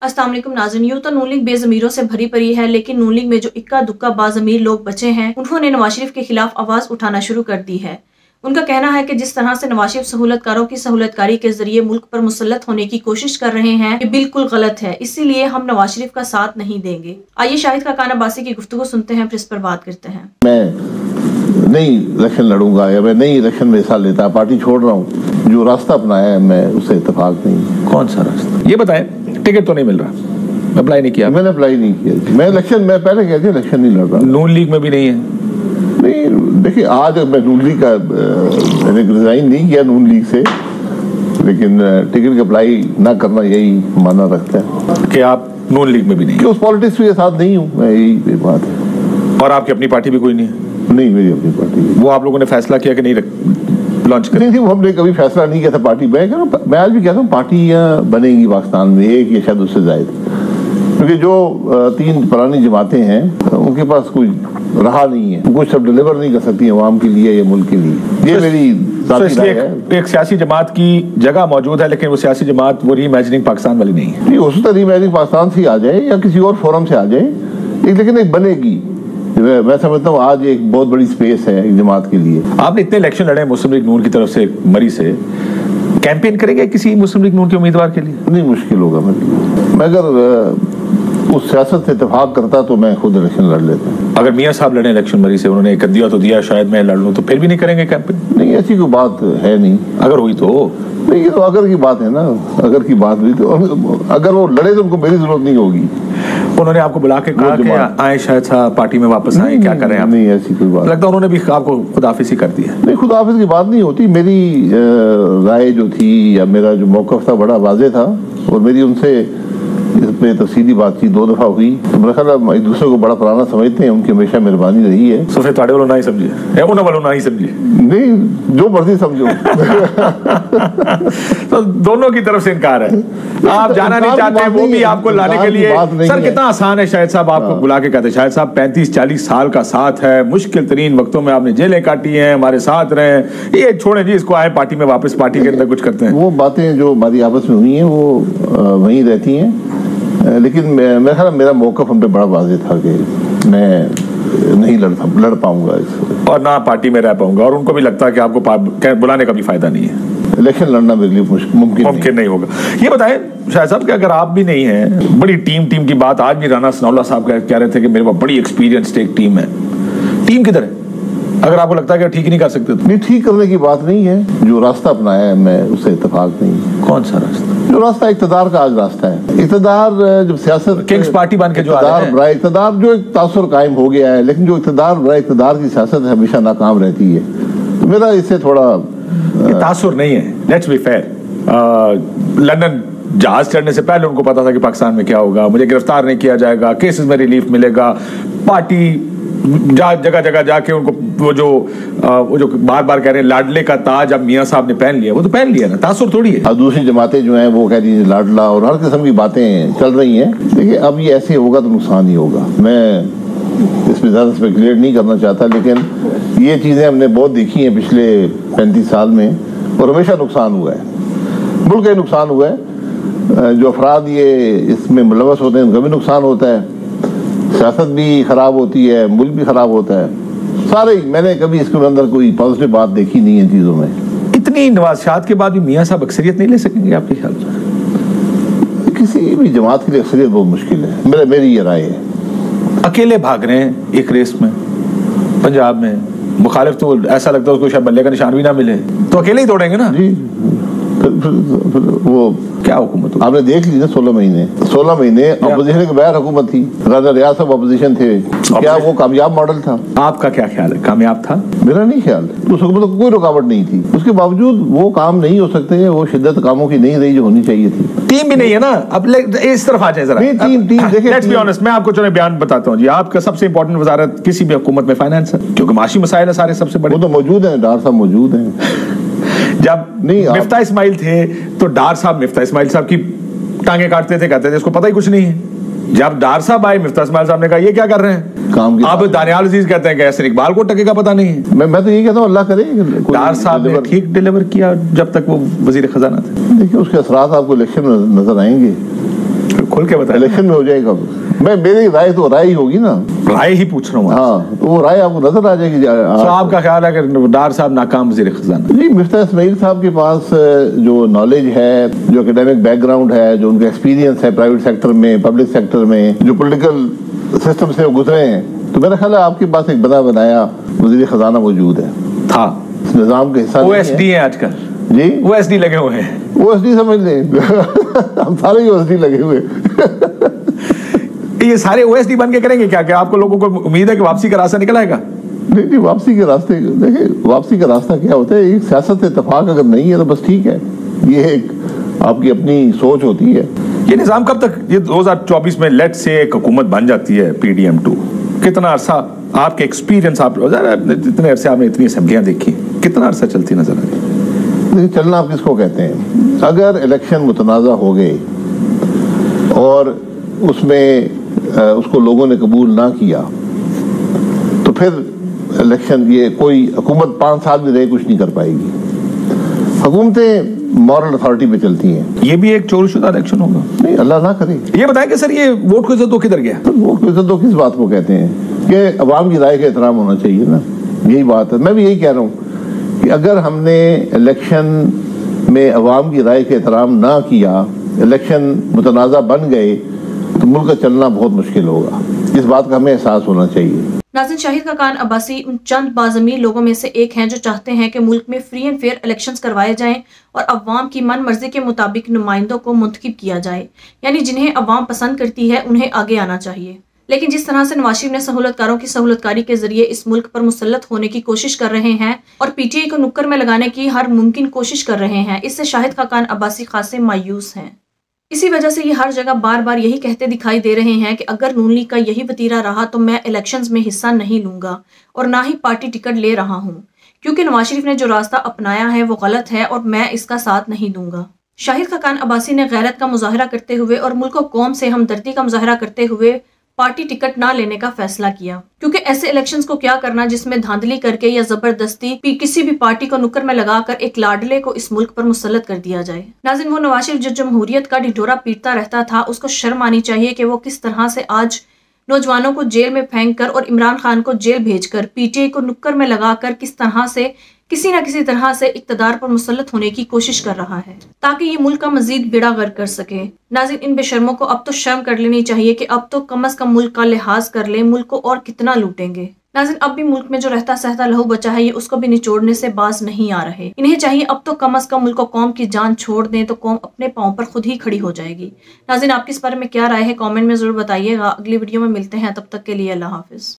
अस्सलाम वालेकुम नाज़रीन। यूं तो नून लीग बेज़मीरों से भरी पड़ी है, लेकिन नून लीग में जो इक्का दुक्का बाज़मीर लोग बचे हैं, उन्होंने नवाज शरीफ के खिलाफ आवाज़ उठाना शुरू कर दी है। उनका कहना है कि जिस तरह से नवाज शरीफ सहूलतकारों की सहूलतकारी के जरिए मुल्क पर मुसल्लत होने की कोशिश कर रहे हैं, ये बिल्कुल गलत है। इसीलिए हम नवाज शरीफ का साथ नहीं देंगे। आइए शाहिद खाकान अब्बासी की गुफ्तगू सुनते हैं, फिर इस पर बात करते हैं। मैं नहीं इलेक्शन लड़ूंगा या मैं नहीं इलेक्शन में हिस्सा लेता, पार्टी छोड़ रहा हूँ। जो रास्ता अपनाया है मैं उससे इत्तेफाक नहीं। कौन सा रास्ता ये बताएं? टिकट तो नहीं मिल रहा, अप्लाई नहीं किया? मैंने अप्लाई नहीं किया। मैं पहले कह दिया इलेक्शन नहीं लड़ रहा। नून लीग में भी नहीं है? नहीं, देखिए आज मैं नून लीग का मैंने रिजाइन नहीं किया नून लीग से, लेकिन टिकट की अप्लाई ना करना यही माना रखता है कि आप नून लीग में भी नहीं? उस पॉलिटिक्स के साथ नहीं हूँ मैं, यही बात है। और आपकी अपनी पार्टी भी कोई नहीं है? नहीं, मेरी अपनी पार्टी। वो आप लोगों ने फैसला किया कि नहीं लॉन्च करें? नहीं, हमने कभी फैसला नहीं किया था पार्टी। मैं आज भी कहता हूँ पार्टियाँ बनेंगी पाकिस्तान में, एक या शायद उससे ज्यादा, क्योंकि जो 3 पुरानी जमातें हैं उनके पास कोई रहा नहीं है, कुछ सब डिलीवर नहीं कर सकती अवाम के लिए या मुल्क के लिए। ये मेरी ज़ाती राय है। एक सियासी जमात की जगह मौजूद है, लेकिन वो सियासी जमात वो रीइमेजिनिंग पाकिस्तान वाली नहीं है। हो सकता है रीइमेजिनिंग पाकिस्तान से आ जाए या किसी और फोरम से आ जाए, लेकिन एक बनेगी। मैं समझता हूँ आज एक बहुत बड़ी स्पेस है एक जमात के लिए। आपने इतने इलेक्शन लड़े मुस्लिम लीग नून की तरफ से, मरी से, कैंपेन करेंगे किसी मुस्लिम लीग नून के उम्मीदवार के लिए? नहीं, मुश्किल होगा मेरे लिए। मैं अगर उस सियासत से इत्तेफाक करता तो मैं खुद इलेक्शन लड़ लेता। अगर मियाँ साहब लड़े इलेक्शन मरी से, उन्होंने कर दिया तो दिया, शायद मैं लड़ लूँ, तो फिर भी नहीं करेंगे कैंपेन? नहीं, ऐसी कोई बात है नहीं। अगर हुई तो नहीं, ये तो अगर की बात है ना। अगर की बात हुई तो अगर वो लड़े तो उनको मेरी जरूरत नहीं होगी। उन्होंने आपको बुला के कहा कि आए शायद साहब पार्टी में वापस आए, क्या करें आप? नहीं, ऐसी कोई बात। लगता है उन्होंने भी आपको खुदाफिज़ी कर दी है। नहीं, खुदाफिज़ की बात नहीं होती। मेरी राय जो थी या मेरा जो मौक़िफ़ था बड़ा वाज़ेह था, और मेरी उनसे इस पे तफसीली बातचीत 2 दफ़ा हुई। तो मेरा ख्याल एक दूसरे को बड़ा पुराना समझते हैं, उनकी हमेशा मेहरबानी रही है। तो फिर ताड़े वालों ना ही समझिए, उन्होंने वालों ना ही समझिए। नहीं, जो मर्जी समझो। तो दोनों की तरफ से इनकार है। आप जाना नहीं चाहते, वो भी आपको लाने के लिए। सर कितना आसान है शाहिद साहब आपको बुला के कहते, शाहिद साहब 35-40 साल का साथ है, मुश्किल तरीन वक्तों में आपने जेलें काटी हैं, हमारे साथ रहे, ये छोड़ें जी, इसको आए पार्टी में वापस, पार्टी के अंदर कुछ करते हैं। वो बातें जो हमारी आपस में हुई हैं वो वहीं रहती हैं, लेकिन मेरा ख्याल मेरा मौक़िफ़ हम पे बड़ा वाज़ेह था कि मैं नहीं लड़ पाऊंगा और ना पार्टी में रह पाऊंगा, और उनको भी लगता है कि आपको बुलाने का भी फायदा नहीं है। इलेक्शन लड़ना मेरे लिए मुमकिन नहीं होगा। ये बताएं शाहिद साहब कि अगर आप भी नहीं हैं, बड़ी टीम की बात आज भी राना सनाउल्लाह साहब कह रहे थे कि मेरे पास बड़ी एक्सपीरियंस्ड एक टीम है। टीम किधर है? अगर आपको लगता है कि ठीक नहीं कर सकते तो? नहीं, ठीक करने की बात नहीं है। जो रास्ता अपनाया है मैं उससे इत्तेफाक नहीं। कौन सा रास्ता? जो रास्ता इक़्तिदार का आज रास्ता है। इक़्तिदार जब सियासत किंग्स पार्टी बन के जो इक़्तिदार जो एक तासुर कायम हो गया है, लेकिन जो इक़्तिदार की सियासत है हमेशा नाकाम रहती है। तो मेरा इससे थोड़ा तासुर नहीं है। Let's be fair. लंदन जहाज चढ़ने से पहले उनको पता था कि पाकिस्तान में क्या होगा, मुझे गिरफ्तार नहीं किया जाएगा, केसेस में रिलीफ मिलेगा, पार्टी जगह जगह जाके उनको वो जो बार बार कह रहे हैं लाडले का ताज अब मियाँ साहब ने पहन लिया, वो तो पहन लिया ना, तासुर थोड़ी है। अब दूसरी जमातें जो हैं वो कह रही है लाडला और हर किस्म की बातें चल रही हैं। देखिए अब ये ऐसे होगा तो नुकसान ही होगा। मैं इसमें ज़्यादा स्पेकुलेट नहीं करना चाहता, लेकिन ये चीज़ें हमने बहुत देखी हैं पिछले 35 साल में, और हमेशा नुकसान हुआ है, मुल्क का नुकसान हुआ है। जो अफराद ये इसमें मुलव्वस होते हैं उनका भी नुकसान होता है, सियासत भी ख़राब होती है, मुल्क भी ख़राब होता है, सारे। मैंने कभी इसके अंदर कोई पॉजिटिव बात देखी नहीं है चीज़ों में। इतनी नवाज़शात के बाद भी मियाँ साहब अक्सरियत नहीं ले सकेंगे आपके ख्याल से? किसी भी जमात के लिए अक्सरियत बहुत मुश्किल है, मेरी ये राय है। अकेले भाग रहे हैं एक रेस में पंजाब में, मुखालिफ तो ऐसा लगता है उसको शायद बल्ले का निशान भी ना मिले, तो अकेले ही दौड़ेंगे ना जी। फिर वो क्या हुकूमत आपने देख ली ना, 16 महीने अपोजिशन के बगैर हुकूमत थी। राजा रियाज साहब अपोजिशन थे, क्या वो कामयाब मॉडल था? आपका क्या ख्याल है, कामयाब था? मेरा नहीं ख्याल। उस हुकूमत को कोई रुकावट नहीं थी, उसके बावजूद वो काम नहीं हो सकते, वो शिद्दत कामों की नहीं रही जो होनी चाहिए थी। टीम भी नहीं है ना। अब इस तरफ आ जाए जरा। टीम देखिए, लेट्स बी ऑनेस्ट, मैं आपको चलो बयान बताता हूँ जी। आपका सबसे इंपॉर्टेंट वजारत किसी भी हुकूमत में फाइनेंस है, क्योंकि माशी मसाइल है सारे सबसे बड़े, वो तो मौजूद है, डार साहब मौजूद हैं। जब मिफ्ता इस्माइल थे तो डार साहब मिफ्ता इस्माइल साहब की टांगे काटते थे, कहते थे इसको पता ही कुछ नहीं है। जब डार साहब आए, मिफ्ता इस्माइल साहब ने कहा ये क्या कर रहे हैं काम। अब दानियाल अजीज कहते हैं कि ऐसे इकबाल को टके का पता नहीं है। मैं तो यही कहता हूँ अल्लाह करे। डार साहब ने ठीक डिलीवर किया जब तक वो वजीर खजाना थे। देखिए उसके असरात आपको इलेक्शन में नजर आएंगे। کھل کے بتائیں. الیکشن میں ہو جائے گا. میری رائے تو رائے ہی ہوگی نا, رائے ہی پوچھ رہا ہوں. ہاں, تو وہ رائے آپ کو نظر آ جائے گی. آپ کا خیال ہے کہ ڈار صاحب ناکام وزیر خزانہ؟ جی, مفتاح اسماعیل صاحب کے پاس جو نالج ہے, جو اکیڈیمک بیک گراؤنڈ ہے, جو ان کا ایکسپیرینس ہے پرائیویٹ سیکٹر میں, پبلک سیکٹر میں, جو پولیٹیکل سسٹم سے وہ گزرے ہیں, تو میرا خیال ہے آپ کے پاس ایک بنا بنایا وزیر خزانہ موجود ہے. تھا اس نظام کا حصہ. او ایس ڈی ہے آج کل. جی, او ایس ڈی لگے ہوئے ہیں. او ایس ڈی سمجھ لیں, ہم سارے او ایس ڈی لگے ہوئے. یہ سارے او ایس ڈی بن کے کریں گے کیا؟ کہ آپ کو لوگوں کو امید ہے کہ واپسی کا راستہ نکل آئے گا؟ نہیں, واپسی کے راستے, دیکھیں واپسی کا راستہ کیا ہوتا ہے, ایک سیاست اتفاق اگر نہیں ہے تو بس ٹھیک ہے, یہ ایک آپ کی اپنی سوچ ہوتی ہے. یہ نظام کب تک, یہ 2024 میں لیٹ سے ایک حکومت بن جاتی ہے پی ڈی ایم 2, کتنا عرصہ آپ کے ایکسپیرینس, آپ اتنے عرصے آپ نے اتنی اسمبلیاں دیکھی, کتنا عرصہ چلتی نظر آ رہی؟ چلنا آپ کس کو کہتے ہیں؟ اگر الیکشن متنازع ہو گئے اور اس میں اس کو لوگوں نے قبول نہ کیا تو پھر الیکشن, یہ کوئی حکومت 5 سال بھی رہے کچھ نہیں کر پائے گی. حکومتیں مورل اتھارٹی پہ چلتی ہیں. یہ بھی ایک چور شدہ الیکشن ہوگا؟ نہیں, اللہ نہ کرے. یہ بتائیں کہ سر یہ ووٹ کو عزت دو کدھر گیا؟ ووٹ کو عزت دو کس بات کو کہتے ہیں؟ کہ عوام کی رائے کا احترام ہونا چاہیے نا, یہی بات ہے. میں بھی یہی کہہ رہا ہوں کہ اگر ہم نے الیکشن میں عوام کی رائے کا احترام نہ کیا, الیکشن متنازع بن گئے, تو ملک کا چلنا بہت مشکل ہوگا. اس بات کا ہمیں احساس ہونا چاہیے. ناظرین, شاہد خاقان عباسی ان چند باضمیر لوگوں میں سے ایک ہیں جو چاہتے ہیں کہ ملک میں فری اینڈ فیئر الیکشنز کروائے جائیں اور عوام کی من مرضی کے مطابق نمائندوں کو منتخب کیا جائے, یعنی جنہیں عوام پسند کرتی ہے انہیں آگے آنا چاہیے. لیکن جس طرح سے نواز شریف نے سہولت کاروں کی سہولت کاری کے ذریعے اس ملک پر مسلط ہونے کی کوشش کر رہے ہیں اور پی ٹی آئی کو نکر میں لگانے کی ہر ممکن کوشش کر رہے ہیں, اس سے شاہد خاقان عباسی خاصے مایوس ہیں. اسی وجہ سے یہ ہر جگہ بار بار یہی کہتے دکھائی دے رہے ہیں کہ اگر نون لیگ کا یہی وتیرہ رہا تو میں الیکشنز میں حصہ نہیں لوں گا اور نہ ہی پارٹی ٹکٹ لے رہا ہوں, کیونکہ نواز شریف نے جو راستہ اپنایا ہے وہ غلط ہے اور میں اس کا ساتھ نہیں دوں گا. شاہد خاقان عباسی نے غیرت کا مظاہرہ کرتے ہوئے اور ملک و قوم سے ہمدردی کا مظاہرہ کرتے ہوئے پارٹی ٹکٹ نہ لینے کا فیصلہ کیا, کیونکہ ایسے الیکشنز کو کیا کرنا جس میں دھاندلی کر کے یا زبردستی کسی بھی پارٹی کو نکر میں لگا کر ایک لاڈلے کو اس ملک پر مسلط کر دیا جائے. ناظرین, وہ نواز شریف جو جمہوریت کا ڈھڈورا پیٹتا رہتا تھا, اس کو شرم آنی چاہیے کہ وہ کس طرح سے آج نوجوانوں کو جیل میں پھینک کر اور عمران خان کو جیل بھیج کر پی ٹی آئی کو نکر میں لگا کر کس طرح سے کسی نہ کسی طرح سے اقتدار پر مسلط ہونے کی کوشش کر رہا ہے تاکہ یہ ملک کا مزید بیڑا غرق کر سکے. ناظرین, ان بے شرموں کو اب تو شرم کر لینی چاہیے کہ اب تو کم از کم ملک کا لحاظ کر لیں, ملک کو اور کتنا لوٹیں گے. ناظرین, اب بھی ملک میں جو رہتا سہتا لہو بچا ہے یہ اس کو بھی نچوڑنے سے باز نہیں آ رہے. انہیں چاہیے اب تو کم از کم ملک و قوم کی جان چھوڑ دیں تو قوم اپنے پاؤں پر خود ہی کھڑی ہو جائے گی. ناظرین, آپ کی اس بارے میں کیا رائے ہے؟ کامنٹ میں ضرور بتائیے گا. اگلی ویڈیو میں ملتے ہیں, تب تک کے لیے اللہ حافظ.